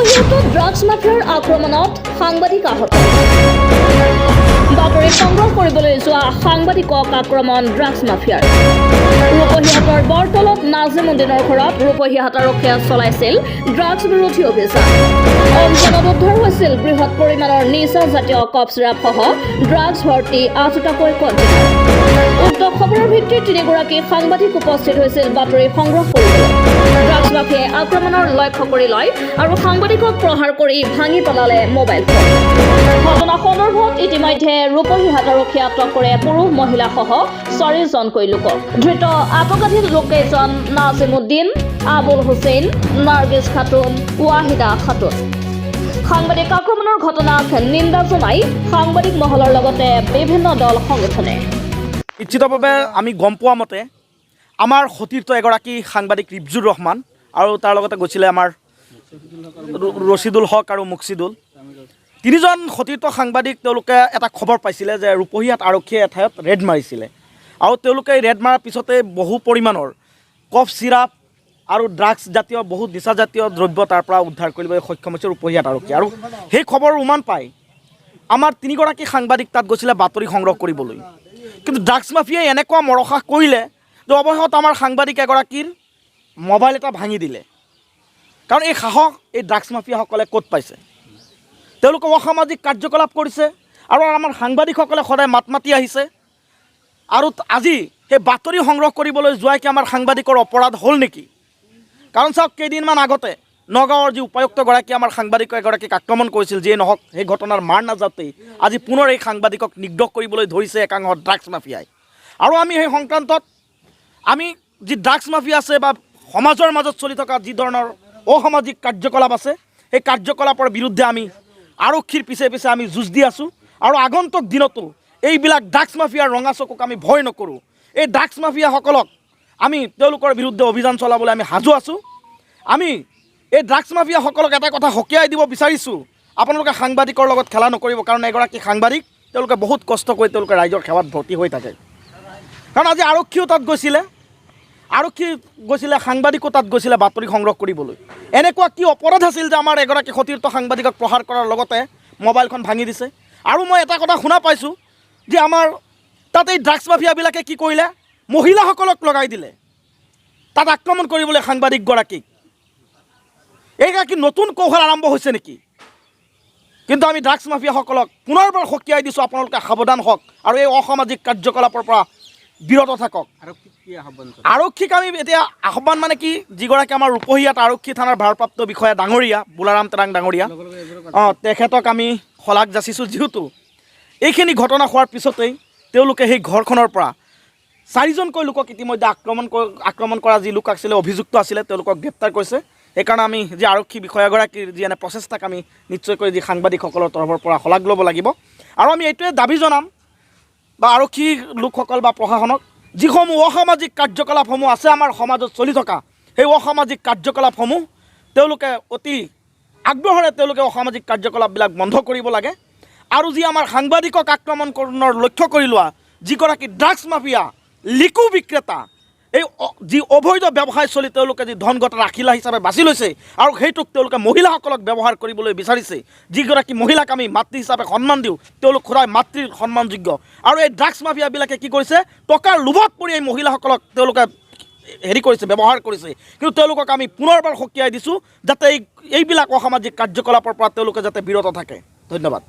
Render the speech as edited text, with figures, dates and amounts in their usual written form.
ৰূপহীয়াত drugs মাফিয়াৰ আক্ৰমণত সাংবাদিক আহত। বাতৰি সংগ্ৰহ কৰিবলৈ যোৱা সাংবাদিকক আক্ৰমণ ড্ৰাগছ মাফিয়াৰ। ৰূপহীয়াতৰ বৰতলত নাজিমুদ্দিনৰ ঘৰত ৰূপহীয়াত আৰক্ষীয়ে চলাইছিল ড্ৰাগছ বিৰোধী অভিযান। অভিযানত উদ্ধাৰ হৈছিল বৃহৎ পৰিমাণৰ নিচাজাতীয় কফ চিৰাপসহ ড্ৰাগছ ভৰ্তি 8টাকৈ কণ্টেইনাৰ। উক্ত খবৰৰ ভিত্তিত 3গৰাকী সাংবাদিক উপস্থিত হৈছিল বাতৰি সংগ্ৰহ কৰিবলৈ। ড্ৰাগছ মাফিয়াই আক্ৰমণৰ লক্ষ্য কৰি লয় আৰু সাংবাদিকক প্ৰহাৰ কৰি ভাঙি পেলালে মোবাইল ফোন। ঘটনা সন্দৰ্ভত ইতিমধ্যে ৰূপহীয়াত আৰক্ষীয়ে আটক কৰে পুৰুষ মহিলাসহ 4জনকৈ লোকক। ধৃত আটকাধীন লোককেইজন নাজিমুদ্দিন, আবুল হুছেইন, নাৰ্গিছ খাতুন, ৱাহিদা খাতুন। সাংবাদিক আক্ৰমণৰ ঘটনাক নিন্দা জনাই সাংবাদিক মহলৰ লগতে বিভিন্ন দল সংগঠনে। নিশ্চিতভাৱে আমি গম পোৱা মতে আমাৰ সতীৰ্থ এগৰাকী সাংবাদিক ৰিবজুৰ ৰহমান আৰু তাৰ লগতে গৈছিলে আমাৰ ৰচিদুল হক আৰু মুকচিদুল, 3জন সতীৰ্থ সাংবাদিক। তেওঁলোকে এটা খবৰ পাইছিলে যে ৰূপহীয়াত আৰক্ষীয়ে এঠাইত ৰেড মাৰিছিলে আৰু তেওঁলোকে ৰেড মৰাৰ পিছতে বহু পৰিমাণৰ কফ চিৰাপ আৰু ড্ৰাগছ জাতীয় বহুত নিচাজাতীয় দ্ৰব্য তাৰ পৰা উদ্ধাৰ কৰিবলৈ সক্ষম হৈছে ৰূপহীয়াত আৰক্ষী। আৰু সেই খবৰ উমান পাই আমাৰ 3গৰাকী সাংবাদিক তাত গৈছিলে বাতৰি সংগ্ৰহ কৰিবলৈ। কিন্তু ড্ৰাগছ মাফিয়াই এনেকুৱা মৰসাহ কৰিলে যে অৱশেষত আমাৰ সাংবাদিক এগৰাকীৰ মোবাইল এটা ভাঙি দিলে। কাৰণ এই সাহস এই ড্ৰাগছ মাফিয়াসকলে ক'ত পাইছে? তেওঁলোকে অসামাজিক কাৰ্যকলাপ কৰিছে আৰু আমাৰ সাংবাদিকসকলে সদায় মাত মাতি আহিছে। আৰু আজি সেই বাতৰি সংগ্ৰহ কৰিবলৈ যোৱাই কি আমাৰ সাংবাদিকৰ অপৰাধ হ'ল নেকি? কাৰণ চাওক, কেইদিনমান আগতে নগাঁৱৰ যি উপায়ুক্তগৰাকী আমাৰ সাংবাদিক এগৰাকীক আক্ৰমণ কৰিছিল, যিয়ে নহওক সেই ঘটনাৰ মাৰ নাযাওঁতেই আজি পুনৰ এই সাংবাদিকক নিগ্ৰহ কৰিবলৈ ধৰিছে একাংশ ড্ৰাগছ মাফিয়াই। আৰু আমি সেই সংক্ৰান্তত আমি যি ড্ৰাগছ মাফিয়া আছে বা সমাজৰ মাজত চলি থকা যি ধৰণৰ অসামাজিক কাৰ্যকলাপ আছে, সেই কাৰ্যকলাপৰ বিৰুদ্ধে আমি আৰক্ষীৰ পিছে পিছে আমি যুঁজ দি আছোঁ। আৰু আগন্তুক দিনতো এইবিলাক ড্ৰাগছ মাফিয়াৰ ৰঙা চকুক আমি ভয় নকৰোঁ। এই ড্ৰাগছ মাফিয়াসকলক আমি তেওঁলোকৰ বিৰুদ্ধে অভিযান চলাবলৈ আমি সাজু আছোঁ। আমি এই ড্ৰাগছ মাফিয়াসকলক এটা কথা সকীয়াই দিব বিচাৰিছোঁ, আপোনালোকে সাংবাদিকৰ লগত খেলা নকৰিব। কাৰণ এগৰাকী সাংবাদিক তেওঁলোকে বহুত কষ্ট কৰি তেওঁলোকে ৰাইজৰ সেৱাত ভৰ্তি হৈ থাকে। কাৰণ আজি আৰক্ষীও তাত গৈছিলে, সাংবাদিকো তাত গৈছিলে বাতৰি সংগ্ৰহ কৰিবলৈ। এনেকুৱা কি অপৰাধ আছিল যে আমাৰ এগৰাকী সতীৰ্থ সাংবাদিকক প্ৰহাৰ কৰাৰ লগতে মোবাইলখন ভাঙি দিছে? আৰু মই এটা কথা শুনা পাইছোঁ যে আমাৰ তাত এই ড্ৰাগছ মাফিয়াবিলাকে কি কৰিলে, মহিলাসকলক লগাই দিলে তাত আক্ৰমণ কৰিবলৈ সাংবাদিকগৰাকীক। এইগৰাকী নতুন কৌশল আৰম্ভ হৈছে নেকি? কিন্তু আমি ড্ৰাগছ মাফিয়াসকলক পুনৰবাৰ সকীয়াই দিছোঁ, আপোনালোকে সাৱধান হওক আৰু এই অসামাজিক কাৰ্যকলাপৰ পৰা বিৰত থাকক। আৰক্ষীক আমি এতিয়া আহ্বান মানে কি, যিগৰাকী আমাৰ ৰূপহীয়াত আৰক্ষী থানাৰ ভাৰপ্ৰাপ্ত বিষয়া ডাঙৰীয়া বুলাৰাম তেৰাং ডাঙৰীয়া, তেখেতক আমি শলাগ যাচিছোঁ। যিহেতু এইখিনি ঘটনা হোৱাৰ পিছতেই তেওঁলোকে সেই ঘৰখনৰ পৰা 4জনকৈ লোকক ইতিমধ্যে আক্ৰমণ কৰা যি লোক আছিলে, অভিযুক্ত আছিলে, তেওঁলোকক গ্ৰেপ্তাৰ কৰিছে। সেইকাৰণে আমি যি আৰক্ষী বিষয়াগৰাকীৰ যি এনে প্ৰচেষ্টাক আমি নিশ্চয়কৈ যি সাংবাদিকসকলৰ তৰফৰ পৰা শলাগ ল'ব লাগিব। আৰু আমি এইটোৱে দাবী জনাম বা আৰক্ষী লোকসকল বা প্ৰশাসনক, যিসমূহ অসামাজিক কাৰ্যকলাপসমূহ আছে আমাৰ সমাজত চলি থকা, সেই অসামাজিক কাৰ্যকলাপসমূহ তেওঁলোকে অতি আগ্ৰহেৰে তেওঁলোকে অসামাজিক কাৰ্যকলাপবিলাক বন্ধ কৰিব লাগে। আৰু যি আমাৰ সাংবাদিকক আক্ৰমণ কৰাৰ লক্ষ্য কৰি লোৱা যিগৰাকী ড্ৰাগছ মাফিয়া লিকু বিক্ৰেতা, এই যি অবৈধ ব্যৱসায় চলি তেওঁলোকে যি ধনগত ৰাখিলা হিচাপে বাছি লৈছে আৰু সেইটোক তেওঁলোকে মহিলাসকলক ব্যৱহাৰ কৰিবলৈ বিচাৰিছে। যিগৰাকী মহিলাক আমি মাতৃ হিচাপে সন্মান দিওঁ, তেওঁলোক সদায় মাতৃৰ সন্মানযোগ্য। আৰু এই ড্ৰাগছ মাফিয়াবিলাকে কি কৰিছে, টকাৰ লোভত পৰি এই মহিলাসকলক তেওঁলোকে ব্যৱহাৰ কৰিছে। কিন্তু তেওঁলোকক আমি পুনৰবাৰ সকীয়াই দিছোঁ যাতে এইবিলাক অসামাজিক কাৰ্যকলাপৰ পৰা তেওঁলোকে যাতে বিৰত থাকে। ধন্যবাদ।